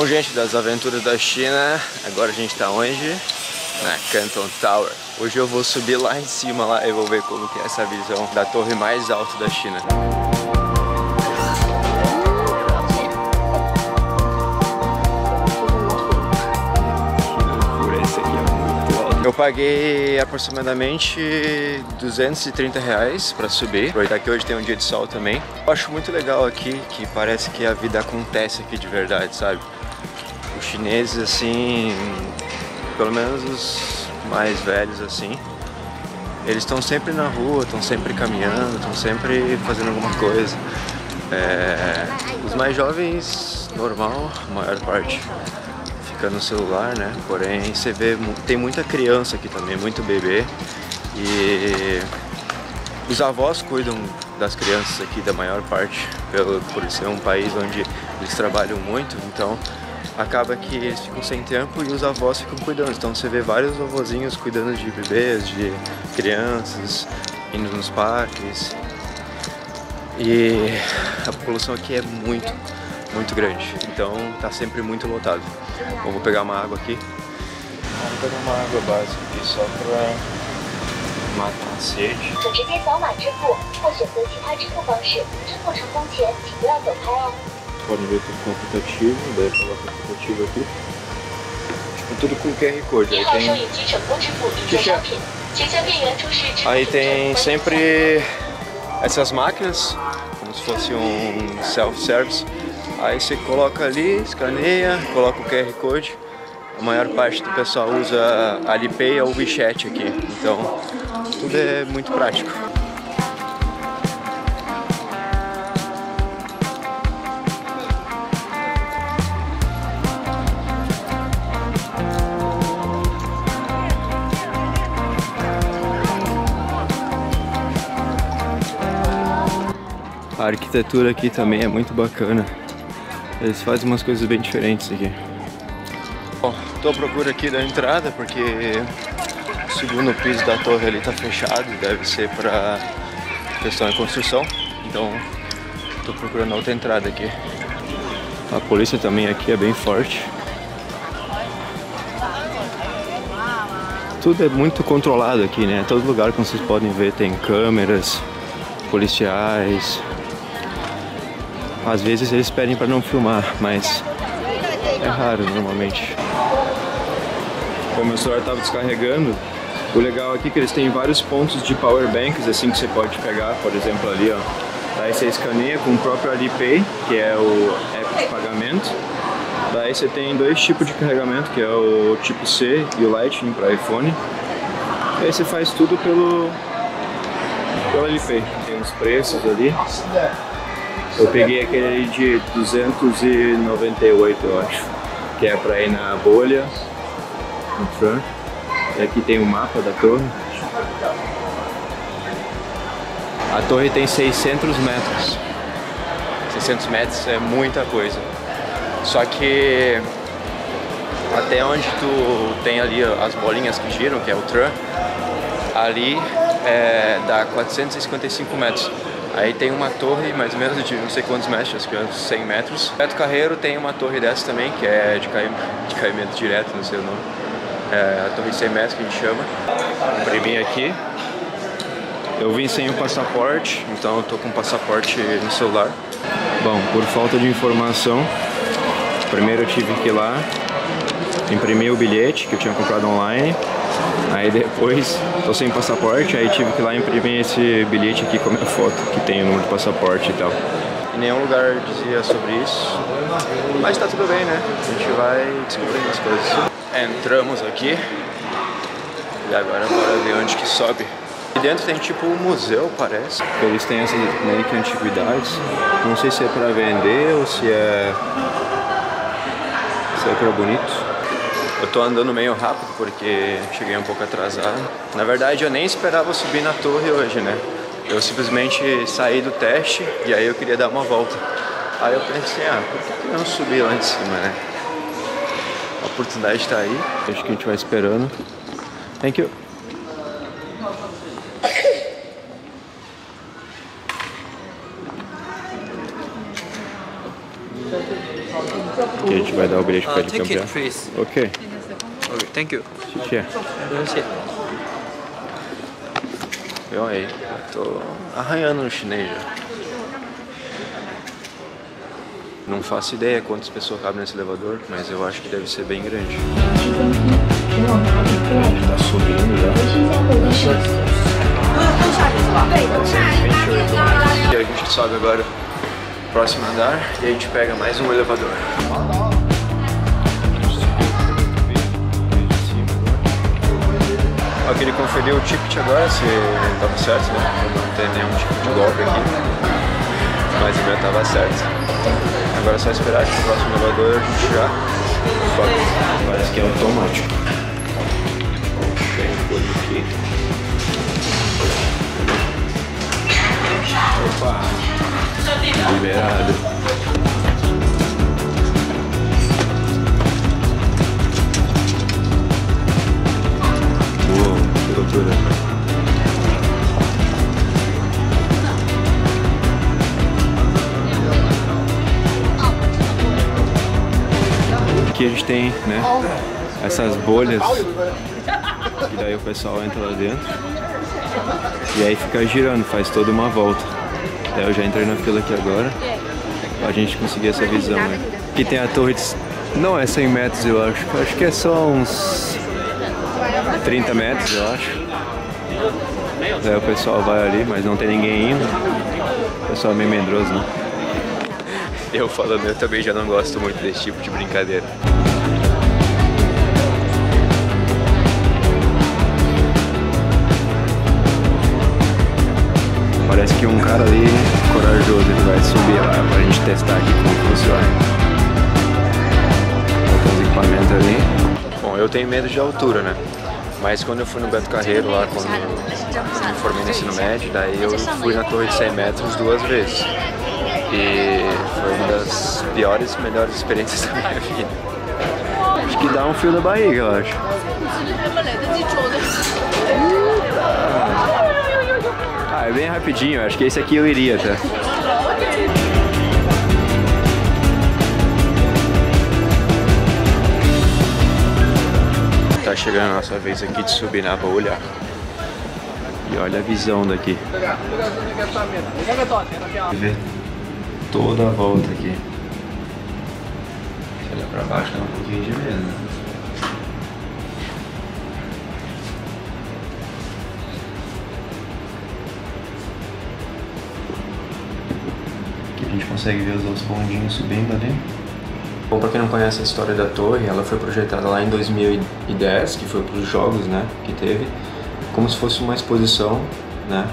Bom, gente, das aventuras da China, agora a gente tá onde? Na Canton Tower. Hoje eu vou subir lá em cima lá e vou ver como que é essa visão da torre mais alta da China. Eu paguei aproximadamente R$230 para subir. Aproveitar que hoje tem um dia de sol também. Eu acho muito legal aqui que parece que a vida acontece aqui de verdade, sabe? Os chineses, assim, pelo menos os mais velhos, assim, eles estão sempre na rua, estão sempre caminhando, estão sempre fazendo alguma coisa. Os mais jovens, normal, a maior parte no celular, né? Porém, você vê, tem muita criança aqui também, muito bebê. E os avós cuidam das crianças aqui, da maior parte, por ser um país onde eles trabalham muito, então acaba que eles ficam sem tempo e os avós ficam cuidando. Então você vê vários vovozinhos cuidando de bebês, de crianças, indo nos parques. E a população aqui é muito grande, então tá sempre muito lotado. Bom, vou pegar uma água aqui. Vou pegar uma água básica aqui só pra matar a sede. Podem ver tudo com o aplicativo, daí coloca o aplicativo aqui. Tipo, tudo com QR Code. Aí tem sempre essas máquinas, como se fosse um self-service. Aí você coloca ali, escaneia, coloca o QR Code. A maior parte do pessoal usa Alipay ou WeChat aqui, então tudo é muito prático. A arquitetura aqui também é muito bacana. Eles fazem umas coisas bem diferentes aqui. Bom, tô à procura aqui da entrada porque o segundo piso da torre ali tá fechado, deve ser para questão de construção. Então, tô procurando outra entrada aqui. A polícia também aqui é bem forte. Tudo é muito controlado aqui, né? Todo lugar, como vocês podem ver, tem câmeras, policiais. Às vezes eles pedem para não filmar, mas é raro normalmente. Como meu celular estava descarregando, o legal aqui é que eles têm vários pontos de power banks, assim, que você pode pegar, por exemplo, ali, ó. Daí você escaneia com o próprio Alipay, que é o app de pagamento. Daí você tem dois tipos de carregamento, que é o tipo C e o Lightning para iPhone. E aí você faz tudo pelo Alipay. Tem os preços ali. Eu peguei aquele ali de 298, eu acho, que é pra ir na bolha, no Tram. E aqui tem o mapa da torre. A torre tem 600 metros. 600 metros é muita coisa. Só que até onde tu tem ali as bolinhas que giram, que é o Tram, ali dá 455 metros. Aí tem uma torre mais ou menos de não sei quantos metros, acho que é 100 metros. Beto Carreiro tem uma torre dessa também, que é de caimento direto, não sei o nome. É a torre de 100 metros que a gente chama. Imprimi aqui. Eu vim sem o passaporte, então eu tô com o passaporte no celular. Bom, por falta de informação, primeiro eu tive que ir lá, imprimir o bilhete que eu tinha comprado online. Aí depois, tô sem passaporte, aí tive que ir lá imprimir esse bilhete aqui com a minha foto, que tem o número de passaporte e tal. Em nenhum lugar dizia sobre isso, mas tá tudo bem, né? A gente vai descobrindo as coisas. Entramos aqui, e agora bora ver onde que sobe. E dentro tem tipo um museu, parece. Eles têm essas meio que antiguidades, não sei se é pra vender ou se é pra bonito. Eu tô andando meio rápido porque cheguei um pouco atrasado. Na verdade eu nem esperava subir na torre hoje, né? Eu simplesmente saí do teste e aí eu queria dar uma volta. Aí eu pensei, por que eu não subi lá em cima, né? A oportunidade tá aí. Acho que a gente vai esperando. Thank you. Aqui a gente gente vai dar o bilhete pra ele Take campeão. it, please. Ok. Okay, thank you. Xixi. Viu aí? Eu tô arranhando no chinês já. Não faço ideia quantas pessoas cabem nesse elevador, mas eu acho que deve ser bem grande. Tá subindo já. E a gente sobe agora no próximo andar e a gente pega mais um elevador. Eu queria conferir o ticket agora, se tava certo, né? Não tem nenhum tipo de golpe aqui. Mas o meu tava certo. Agora é só esperar que o próximo elevador a gente já sobe. Parece que é automático. Aqui. Opa! Liberado. Uou, que loucura. Aqui a gente tem, né, essas bolhas, e daí o pessoal entra lá dentro e aí fica girando, faz toda uma volta. Daí eu já entrei na fila aqui agora pra gente conseguir essa visão, né? Aqui tem a torre de... não é 100 metros eu acho que é só uns 30 metros eu acho. Daí o pessoal vai ali, mas não tem ninguém indo. O pessoal é meio medroso, né? Eu falando, eu também já não gosto muito desse tipo de brincadeira. Parece que um cara ali, corajoso, ele vai subir lá pra gente testar aqui como funciona. Tem uns equipamentos ali. Bom, eu tenho medo de altura, né? Mas quando eu fui no Beto Carreiro lá, quando eu me formei no ensino médio, daí eu fui na torre de 100 metros 2 vezes. E foi uma das piores e melhores experiências da minha vida. Acho que dá um fio da barriga, eu acho. Ah, é bem rapidinho, acho que esse aqui eu iria, tá? Tá chegando a nossa vez aqui de subir na bolha. E olha a visão daqui. Ver toda a volta aqui. Se olhar pra baixo dá um pouquinho de medo, né? Aqui a gente consegue ver os outros bondinhos subindo ali. Bom, pra quem não conhece a história da torre, ela foi projetada lá em 2010, que foi para os jogos, né, que teve, como se fosse uma exposição, né,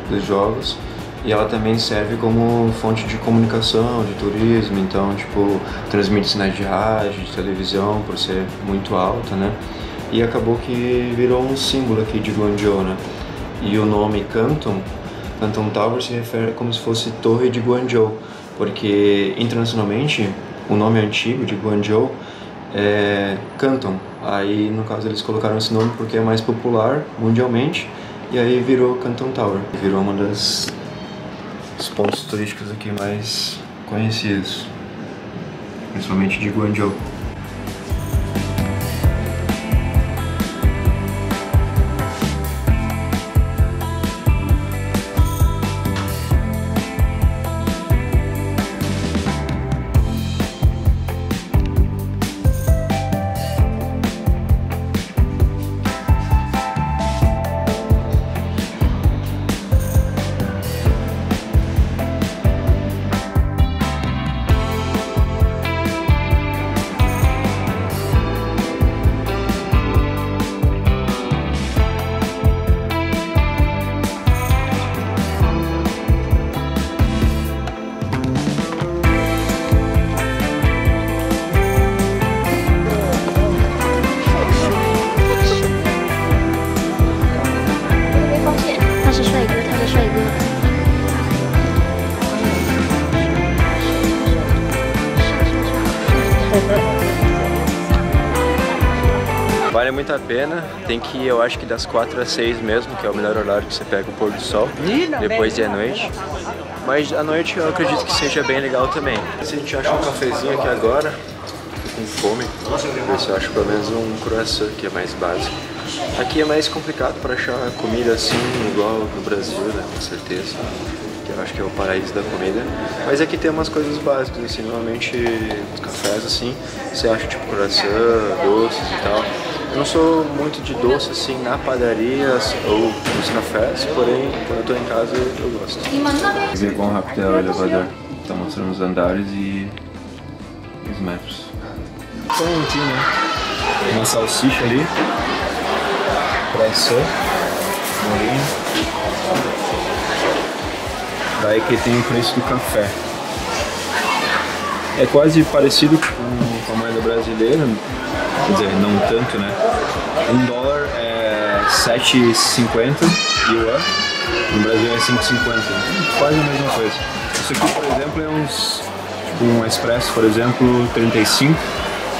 dos jogos. E ela também serve como fonte de comunicação, de turismo, então, tipo, transmite sinais de rádio, de televisão, por ser muito alta, né? E acabou que virou um símbolo aqui de Guangzhou, né? E o nome Canton Tower se refere como se fosse Torre de Guangzhou, porque internacionalmente o nome antigo de Guangzhou é Canton. Aí, no caso, eles colocaram esse nome porque é mais popular mundialmente, e aí virou Canton Tower. Virou uma dos pontos turísticos aqui mais conhecidos, principalmente de Guangzhou. Vale muito a pena, tem que ir, eu acho que das 4 às 6 mesmo, que é o melhor horário que você pega o pôr do sol, depois de à noite. Mas à noite eu acredito que seja bem legal também. Se a gente acha um cafezinho aqui agora, com fome. Ver se eu acho pelo menos um croissant, que é mais básico. Aqui é mais complicado para achar comida assim, igual no Brasil, né? Com certeza. Que eu acho que é o paraíso da comida. Mas aqui tem umas coisas básicas, assim, normalmente nos cafés, assim, você acha tipo croissant, doces e tal. Eu não sou muito de doce, assim, na padaria ou nos cafés, porém, quando eu tô em casa, eu gosto. Ver quão rápido é o elevador. Tá mostrando os andares e os metros. Prontinho, né? Uma salsicha ali. Croissant. Molinho. Daí que tem o preço do café. É quase parecido com a moeda brasileira, quer dizer, não tanto, né? $1 é 7,50 yuan, no Brasil é 5,50, quase a mesma coisa. Isso aqui, por exemplo, é tipo um expresso, por exemplo, 35,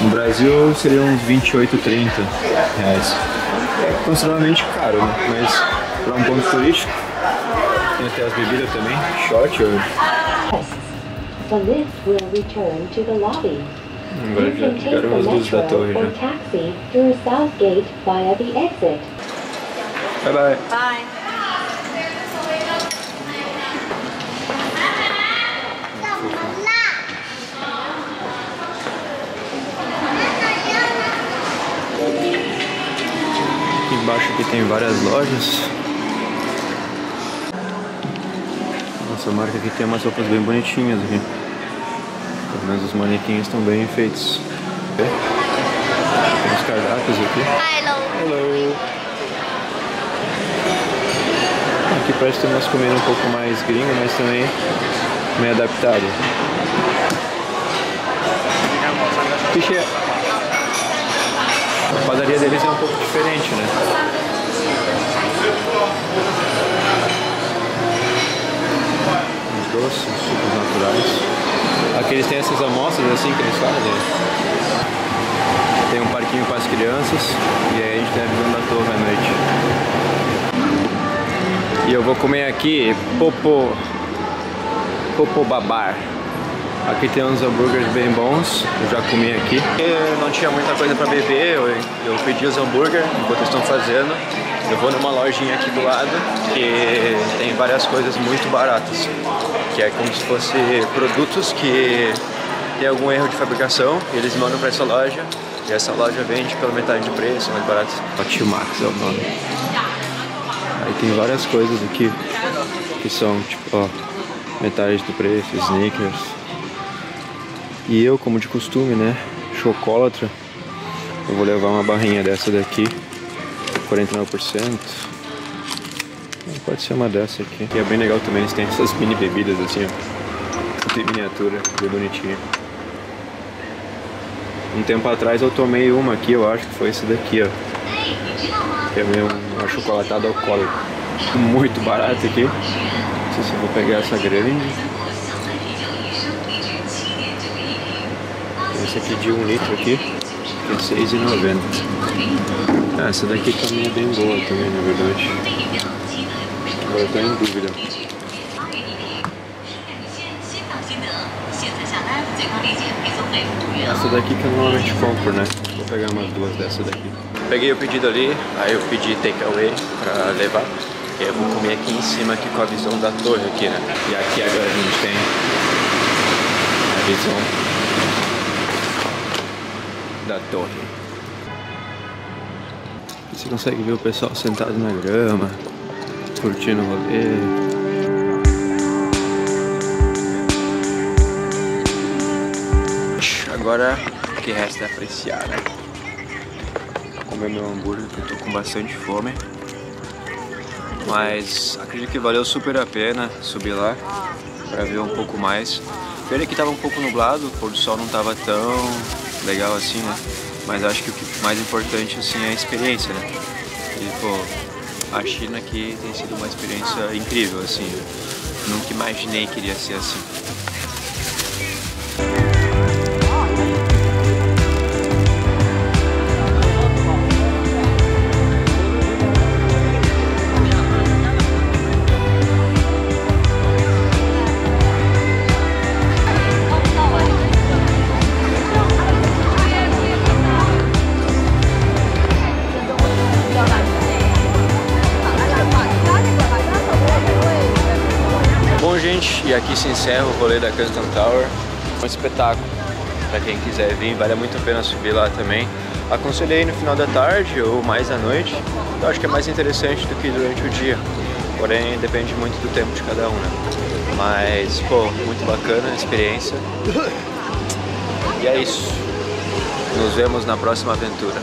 no Brasil seria uns 28, 30 reais. É consideravelmente caro, né? Mas para um ponto turístico, tem até as bebidas também, shot. The lift will return to the lobby. Agora já ligaram as luzes da torre já. Taxi through Southgate via the exit. Bye bye. Bye. Aqui embaixo aqui tem várias lojas. Nossa, a marca aqui tem umas roupas bem bonitinhas aqui. Pelo menos os manequins estão bem feitos. Tem os cardápios aqui. Hello. Aqui parece ter umas comidas um pouco mais gringa, mas também meio adaptado. A padaria deles é um pouco diferente, né? Os doces, sucos naturais. Aqui eles têm essas amostras assim que eles fazem. Tem um parquinho para as crianças e aí a gente tem a visão da torre à noite. E eu vou comer aqui Popo Babar. Aqui tem uns hambúrgueres bem bons, eu já comi aqui. Eu não tinha muita coisa para beber, eu pedi os hambúrguer, enquanto estão fazendo. Eu vou numa lojinha aqui do lado que tem várias coisas muito baratas, que é como se fosse produtos que tem algum erro de fabricação e eles mandam para essa loja e essa loja vende pela metade de preço, mais barato. Otimax é o nome. Aí tem várias coisas aqui que são tipo, ó, metade do preço, sneakers. E eu, como de costume, né, chocolatra, eu vou levar uma barrinha dessa daqui, 49%. Pode ser uma dessa aqui. E é bem legal também, eles têm essas mini bebidas assim, ó. Tem miniatura, bem bonitinha. Um tempo atrás eu tomei uma aqui, eu acho que foi esse daqui, ó. Que é meio um achocolatado alcoólico. Muito barato aqui. Não sei se eu vou pegar essa grande. Esse aqui de 1 litro aqui, que é R$6,90. Essa daqui também é bem boa também, na verdade. Agora eu tô em dúvida. Essa daqui que eu normalmente compro, né? Vou pegar umas duas dessa daqui. Peguei o pedido ali, aí eu pedi takeaway pra levar. E eu vou comer aqui em cima aqui com a visão da torre aqui, né? E aqui agora a gente tem a visão da torre. Aqui você consegue ver o pessoal sentado na grama, curtindo o rolê. Agora o que resta é apreciar, né? Vou comer meu hambúrguer, que eu tô com bastante fome. Mas acredito que valeu super a pena subir lá pra ver um pouco mais. Pena que tava um pouco nublado, o pôr do sol não tava tão legal assim, né? Mas acho que o que mais importante assim é a experiência, né? E pô, a China aqui tem sido uma experiência incrível, assim. Nunca imaginei que iria ser assim. aqui se encerra o rolê da Canton Tower. Um espetáculo, para quem quiser vir, vale muito a pena subir lá também. Aconselhei no final da tarde ou mais à noite, eu acho que é mais interessante do que durante o dia. Porém, depende muito do tempo de cada um, né? Mas, pô, muito bacana a experiência. E é isso. Nos vemos na próxima aventura.